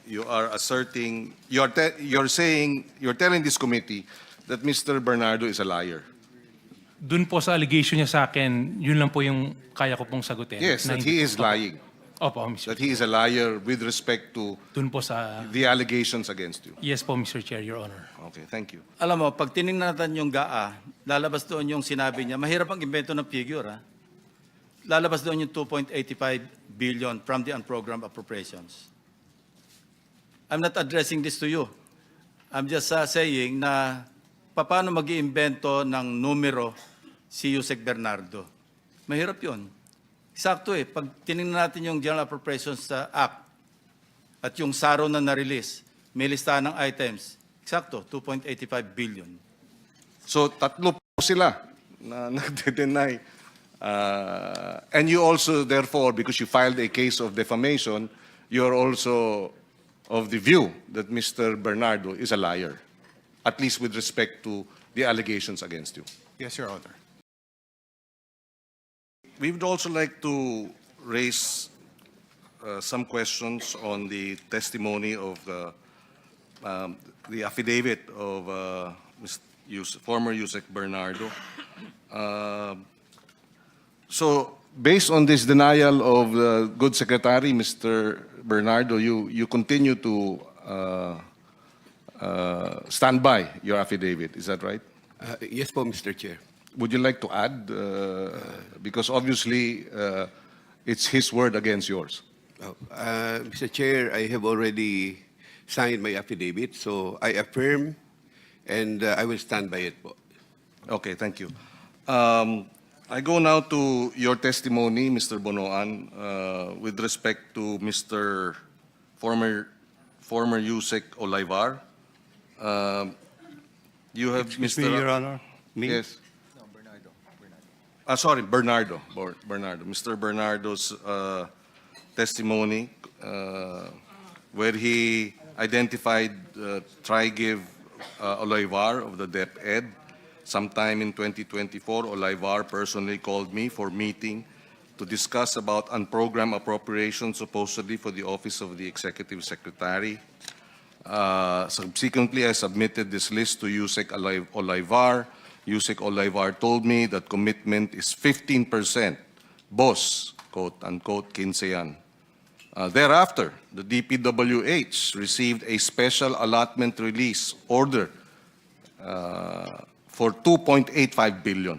you are asserting, you're saying, you're telling this committee that Mr. Bernardo is a liar. Dun po sa allegation niya sa akin, yun lang po yung kaya ko pong sagutin. Yes, Na that hindi- he is lying. Opo, Mr. That he is a liar with respect to Dun po sa... the allegations against you. Yes po, Mr. Chair, Your Honor. Okay, thank you. Alam mo, pag tinignan natin yung GAA, lalabas doon yung sinabi niya, mahirap ang invento ng figure, ha? Lalabas doon yung 2.85 billion from the unprogrammed appropriations. I'm not addressing this to you. I'm just saying na paano mag-iimbento ng numero si Yusek Bernardo. Mahirap yun. Eksakto eh. Pag tinignan natin yung General Appropriations Act at yung SARO na na-release, may listahan ng items. Eksakto, 2.85 billion. So, tatlo po sila na nagde-deny. And you also, therefore, because you filed a case of defamation, you're also of the view that Mr. Bernardo is a liar, at least with respect to the allegations against you. Yes, Your Honor. We would also like to raise some questions on the testimony of the affidavit of former Yusek Bernardo. So, based on this denial of the good secretary, Mr. Bernardo, you continue to stand by your affidavit. Is that right? Yes po, Mr. Chair. Would you like to add? Because obviously, it's his word against yours. Mr. Chair, I have already signed my affidavit, so I affirm and I will stand by it po. Okay, thank you. I go now to your testimony, Mr. Bonoan, with respect to Mr. former Yusek Olaivar. You have Excuse Mr. me, Your Honor. Me? Yes. Sorry, Bernardo. Bernardo. Mr. Bernardo's testimony where he identified Trigiv Olaivar of the DepEd. Sometime in 2024, Olaivar personally called me for meeting to discuss about unprogrammed appropriations supposedly for the Office of the Executive Secretary. Subsequently, I submitted this list to Yusek Olaivar. Yusek Olaivar told me that commitment is 15%. Boss, quote unquote, 15 yan. Thereafter, the DPWH received a special allotment release order for 2.85 billion.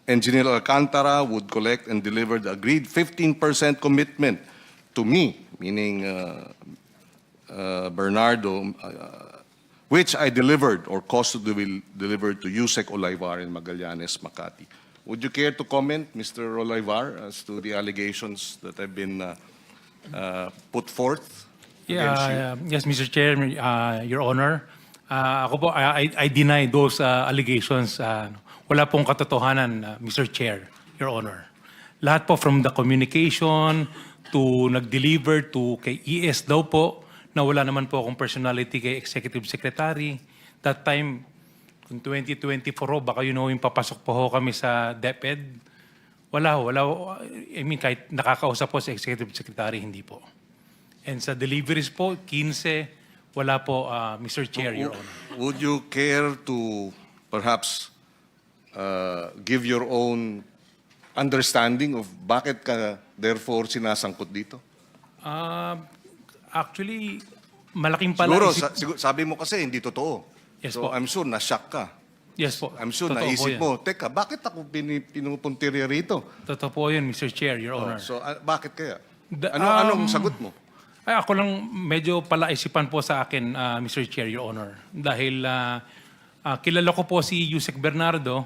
Engineer Alcantara would collect and deliver the agreed 15% commitment to me, meaning Bernardo, which I delivered or caused to be delivered to Yusek Olaivar in Magallanes, Makati. Would you care to comment, Mr. Olaivar, as to the allegations that have been put forth against you? Yes, Mr. Chair, Your Honor. Ako po, I deny those allegations. Wala pong katotohanan, Mr. Chair, Your Honor. Lahat po from the communication to nag-deliver to kay ES daw po, na wala naman po akong personality kay Executive Secretary. That time, kung 2024 baka yun yung papasok po ho kami sa DepEd. Wala ho. I mean, kahit nakakausap po sa Executive Secretary, hindi po. And sa deliveries po, 15, wala po, Mr. Chair, Your Honor. Would you care to perhaps give your own understanding of bakit ka therefore sinasangkot dito? Actually, malaking Siguro, pala... sabi mo kasi hindi totoo. Yes So po. I'm sure na-shock ka. Yes po. I'm sure Totoo po naisip yan. mo, teka, bakit ako pinupuntirya rito? Totoo po yun, Mr. Chair, Your Honor. So bakit kaya? The- Anong sagot mo? Ay, ako lang medyo palaisipan po sa akin, Mr. Chair, Your Honor. Dahil kilala ko po si Yusek Bernardo,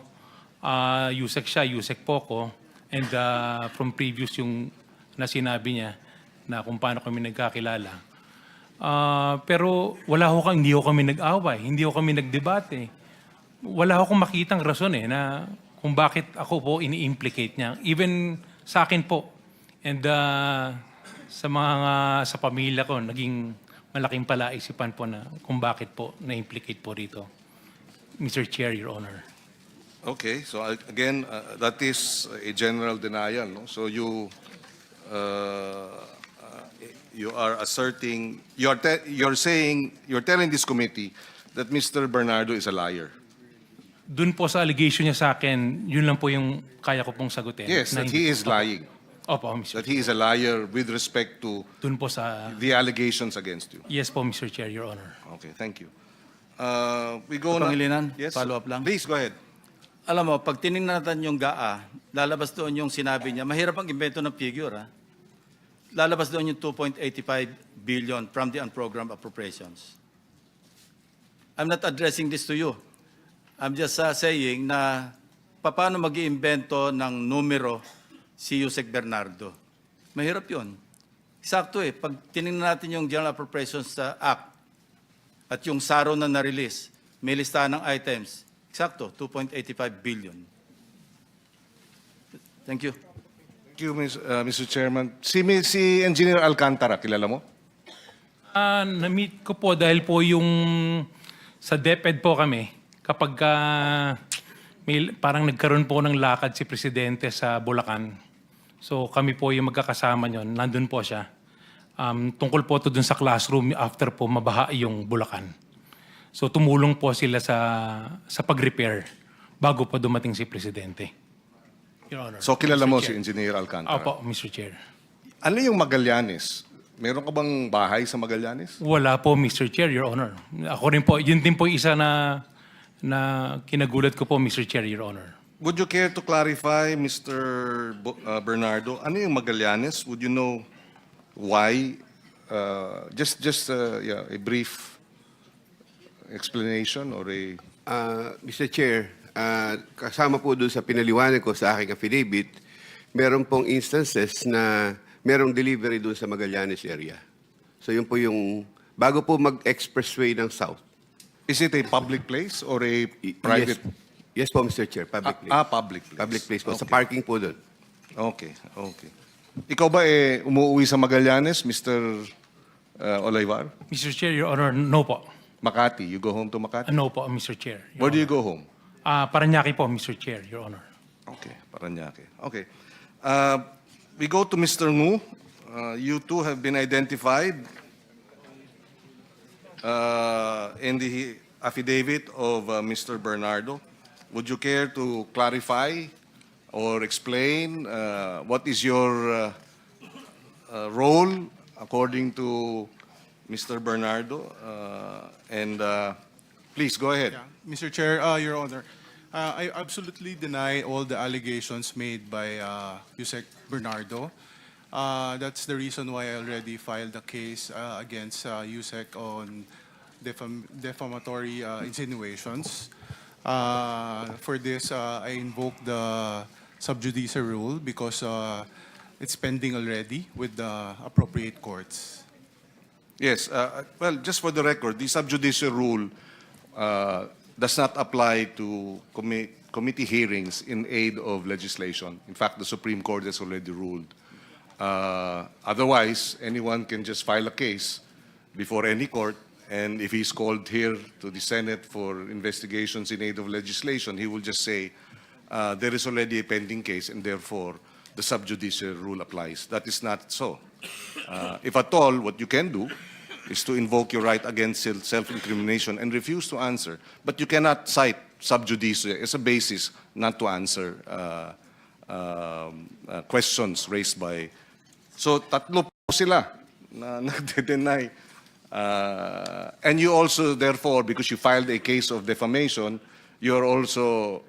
Yusek siya, Yusek po ko, and from previous yung na sinabi niya na kung paano kami nagkakilala. Pero hindi ho kami nag-away, hindi ho kami nagdebate. Wala akong makitang rason na kung bakit ako po ini-implicate niya. Even sa akin po. And sa pamilya ko, naging malaking palaisipan po na kung bakit po na-implicate po rito. Mr. Chair, Your Honor. Okay, so again, that is a general denial. No? So you are asserting, you're telling this committee that Mr. Bernardo is a liar. Dun po sa allegation niya sa akin, yun lang po yung kaya ko pong sagutin. Yes, Na that hindi- he is lying. Opo, Mr. That he is a liar with respect to Dun po sa... the allegations against you. Yes po, Mr. Chair, Your Honor. Okay, thank you. We go na. Pangilinan, Yes. follow up lang. Please, go ahead. Alam mo, pag tinignan natin yung GAA, lalabas doon yung sinabi niya, mahirap ang invento ng figure, ha? Lalabas doon yung 2.85 billion from the unprogrammed appropriations. I'm not addressing this to you. I'm just saying na paano mag-iimbento ng numero si Yusek Bernardo. Mahirap yun. Sakto eh, pag tinignan natin yung General Appropriations Act at yung SARO na na-release, may listahan ng items, eksakto, 2.85 billion. Thank you. Thank you, Mr. Chairman. Si Engineer Alcantara, kilala mo? Na-meet ko po dahil po yung sa DepEd po kami, kapag may, parang nagkaroon po ng lakad si Presidente sa Bulacan. So kami po yung magkakasama nyon, nandun po siya. Tungkol po to dun sa classroom after po mabaha yung Bulacan. So tumulong po sila sa pag-repair bago po dumating si Presidente. Your Honor. So kilala Mr. mo Chair. si Engineer Alcantara? Opo, Mr. Chair. Ano yung Magallanes? Meron ka bang bahay sa Magallanes? Wala po, Mr. Chair, Your Honor. Ako rin po, yun din po isa na kinagulat ko po, Mr. Chair, Your Honor. Would you care to clarify, Mr. Bernardo, ano yung Magallanes? Would you know why? Yeah, a brief explanation or a... Mr. Chair, kasama po doon sa pinaliwanag ko sa aking affidavit, meron pong instances na merong delivery doon sa Magallanes area. So yun po yung, bago po mag-expressway ng South. Is it a public place or a private? Yes po, Mr. Chair, public place. Public place. Public place po, sa Okay. parking po doon. Okay, okay. Ikaw ba umuwi sa Magallanes, Mr. Olaivar? Mr. Chair, Your Honor, no po. Makati, you go home to Makati? No po, Mr. Chair. Your Where do you Honor. go home? Paranaque po, Mr. Chair, Your Honor. Okay, Paranaque. Okay. We go to Mr. Ngu. You two have been identified in the affidavit of Mr. Bernardo. Would you care to clarify or explain what is your role according to Mr. Bernardo? Please go ahead. Yeah. Mr. Chair, Your Honor, I absolutely deny all the allegations made by Yusek Bernardo. That's the reason why I already filed a case against Yusek on defamatory insinuations. For this, I invoke the sub judice rule because it's pending already with the appropriate courts. Yes, well, just for the record, the subjudice rule does not apply to committee hearings in aid of legislation. In fact, the Supreme Court has already ruled. Otherwise, anyone can just file a case before any court, and if he's called here to the Senate for investigations in aid of legislation, he will just say, there is already a pending case, and therefore, the subjudice rule applies. That is not so. If at all, what you can do is to invoke your right against self-incrimination and refuse to answer. But you cannot cite sub judice as a basis not to answer questions raised by... So, tatlo po sila na nagde-deny. And you also, therefore, because you filed a case of defamation, you're also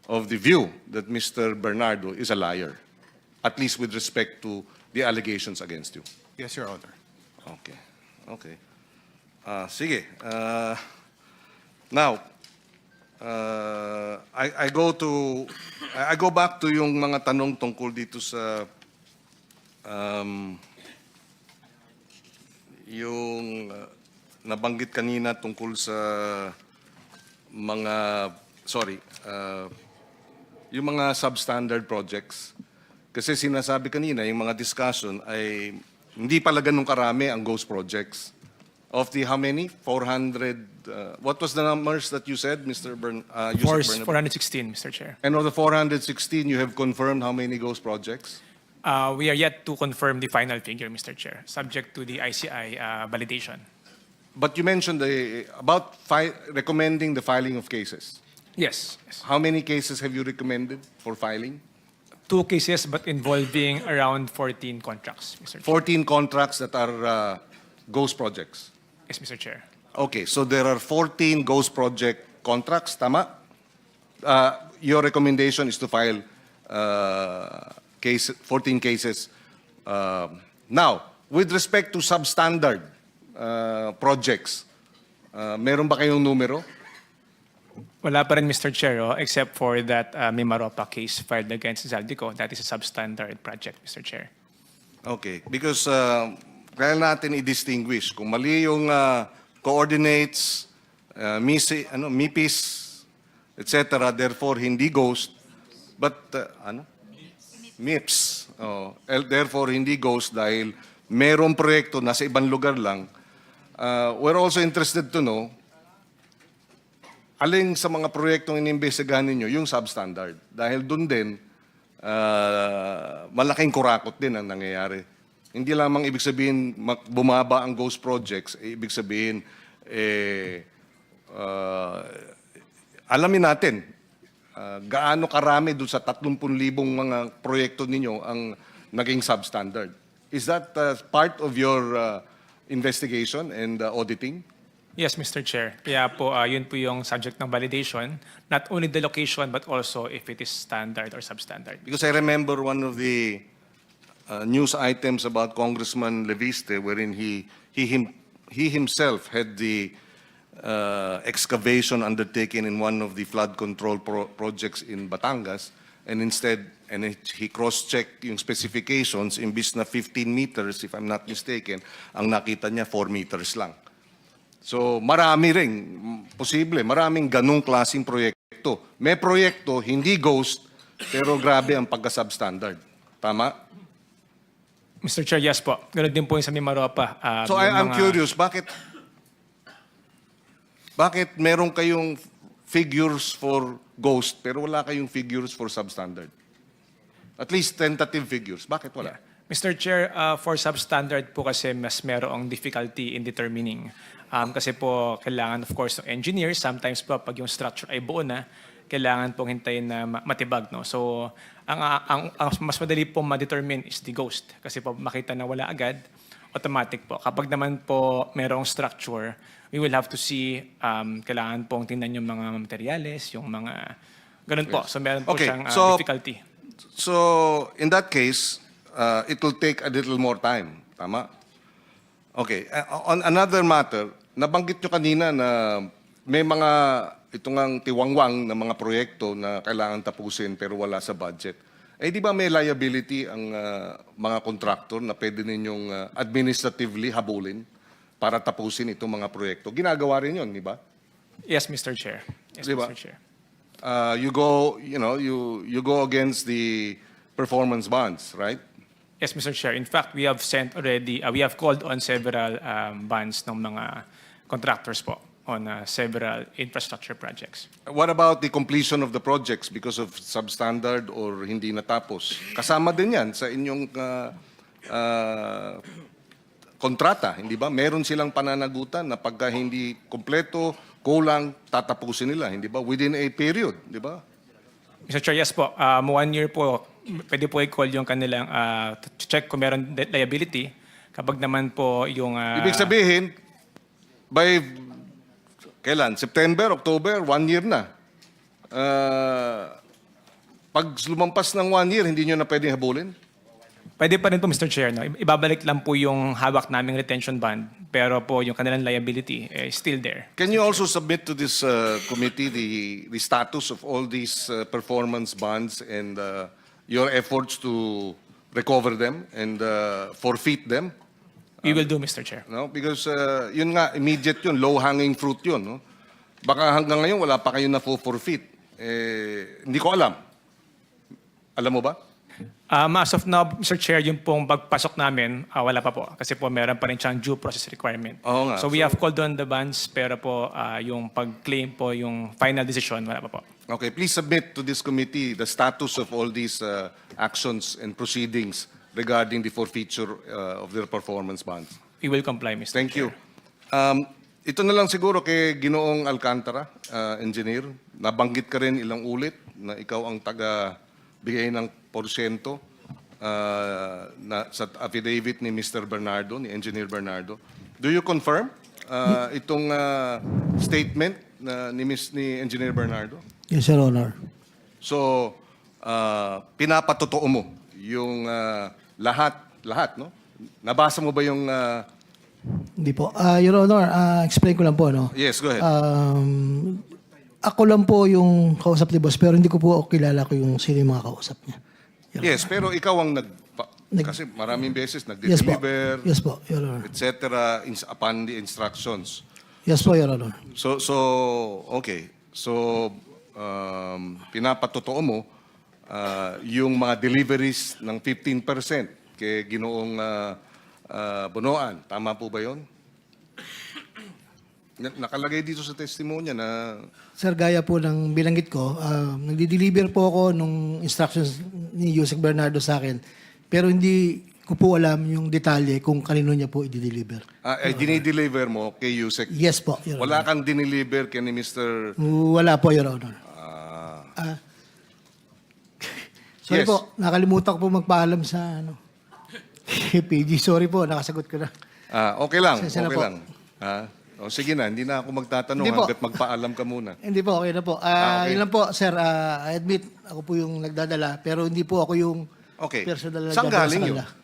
of the view that Mr. Bernardo is a liar, at least with respect to the allegations against you. Yes, Your Honor. Okay. Okay. Sige. Now, I go back to yung mga tanong tungkol dito sa yung nabanggit kanina tungkol sa mga yung mga substandard projects. Kasi sinasabi kanina, yung mga discussion ay hindi pala ganun karami ang ghost projects. Of the how many? 400, what was the numbers that you said, Mr. Yusek Bernardo? 416, Mr. Chair. And of the 416, you have confirmed how many ghost projects? We are yet to confirm the final figure, Mr. Chair, subject to the ICI validation. But you mentioned about recommending the filing of cases. Yes, yes. How many cases have you recommended for filing? 2 cases, but involving around 14 contracts, Mr. Chair. 14 contracts that are ghost projects. Yes, Mr. Chair. Okay, so there are 14 ghost project contracts, tama? Your recommendation is to file 14 cases. Now, with respect to substandard projects, meron ba kayong numero? Wala pa rin, Mr. Chair, except for that Mimaropa case filed against Zaldico. That is a substandard project, Mr. Chair. Okay, because kaya natin i-distinguish kung mali yung coordinates, MIPIS, etc. Therefore, hindi ghost, but MIPS. Therefore, hindi ghost dahil merong proyekto nasa ibang lugar lang. We're also interested to know alin sa mga proyektong inimbestigahan ninyo yung substandard. Dahil doon din, malaking kurakot din ang nangyayari. Hindi lamang ibig sabihin bumaba ang ghost projects, ibig sabihin, alamin natin gaano karami doon sa 30,000 mga proyekto ninyo ang naging substandard. Is that part of your investigation and auditing? Yes, Mr. Chair. Kaya po, yun po yung subject ng validation. Not only the location, but also if it is standard or substandard. Because I remember one of the news items about Congressman Leviste wherein he himself had the excavation undertaken in one of the flood control projects in Batangas, and instead he cross-checked yung specifications, imbis na 15 meters, if I'm not mistaken, ang nakita niya 4 meters lang. So marami rin, posible, maraming ganung klaseng proyekto. May proyekto, hindi ghost, pero grabe ang pagka-substandard. Tama? Mr. Chair, yes po. Ganun din po yung sa Mimaropa. So I'm curious, bakit meron kayong figures for ghost pero wala kayong figures for substandard? At least tentative figures. Bakit wala? Mr. Chair, for substandard po kasi mas merong difficulty in determining. Kasi po kailangan of course ng engineers, sometimes po pag yung structure ay buo na, kailangan pong hintayin na matibag. No? So ang mas madali po ma-determine is the ghost. Kasi po makita na wala agad, automatic po. Kapag naman po merong structure, we will have to see, kailangan pong tingnan yung mga materyales, yung mga, ganun po. So meron po Okay, siyang so- difficulty. So in that case, it will take a little more time. Tama? Okay. On another matter, nabanggit nyo kanina na may mga itong tiwangwang na mga proyekto na kailangan tapusin pero wala sa budget. Eh di ba may liability ang mga contractor na pwede ninyong administratively habulin para tapusin itong mga proyekto? Ginagawa rin yun, di ba? Yes, Mr. Chair. Yes, Di ba? Mr. Chair. You go against the performance bonds, right? Yes, Mr. Chair. In fact, we have sent already, we have called on several bans ng mga contractors po on several infrastructure projects. What about the completion of the projects because of substandard or hindi natapos? Kasama din yan sa inyong kontrata, hindi ba? Meron silang pananagutan na pagka hindi kompleto, kulang, tatapusin nila, hindi ba? Within a period, di ba? Mr. Chair, yes po. 1 year po, pwede po i-call yung kanilang, to check kung meron liability. Kapag naman po yung... Ibig sabihin, by kailan? September, October, 1 year na. Pag lumampas ng 1 year, hindi nyo na pwedeng habulin? Pwede pa rin po, Mr. Chair. No? Ibabalik lang po yung hawak naming retention bond, pero po yung kanilang liability is still there. Can you also submit to this committee the status of all these performance bonds and your efforts to recover them and forfeit them? We will do, Mr. Chair. No? Because yun nga, immediate yun, low-hanging fruit yun. No? Baka hanggang ngayon wala pa kayo na forfeit. Hindi ko alam. Alam mo ba? As of now, Mr. Chair, yung pong pagpasok namin, wala pa po. Kasi po meron pa rin siyang due process requirement. Oo nga. So we have called on the bonds, pero po yung pag-claim po, yung final decision, wala pa po. Okay, please submit to this committee the status of all these actions and proceedings regarding the forfeiture of their performance bonds. We will comply, Mr. Thank you. Chair. Ito na lang siguro kay Ginoong Alcantara, engineer. Nabanggit ka rin ilang ulit na ikaw ang taga-bigay ng porsyento sa affidavit ni Mr. Bernardo, ni Engineer Bernardo. Do you confirm itong statement ni Engineer Bernardo? Yes, Your Honor. So, pinapatotoo mo yung lahat, no? Nabasa mo ba yung... Hindi po. Your Honor, explain ko lang po, no? Yes, go ahead. Ako lang po yung kausap ni boss, pero hindi ko po kilala ko yung sino yung mga kausap niya. Your Yes, pero ikaw ang kasi maraming beses nagde-deliver, Yes po, Your Honor. etc. Upon the instructions. Yes po, Your Honor. So okay. So pinapatotoo mo yung mga deliveries ng 15% kay Ginoong Bonoan. Tama po ba 'yon? Nakalagay dito sa testimonya na Sir, gaya po ng bilanggit ko, nagdi-deliver po ako nung instructions ni Yusek Bernardo sa akin, pero hindi ko po alam yung detalye kung kanino niya po i-deliver. dinideliver mo kay Yusek. Yes po, Your Wala Honor. kang dineliver kay ni Mr. Wala po, Your Honor. Sorry Yes. po, nakalimutan ko po magpaalam sa PG. Sorry po, nakasagot ko na. Okay lang, Pasensya na okay po. lang. Sige na, hindi na ako magtatanong Hindi po. hanggat magpaalam ka muna. Hindi po, okay na po. Okay. Yun lang po, sir. I admit, ako po yung nagdadala, pero hindi po ako yung Okay. personal na Saan nagdadala galing sa yun? kanila.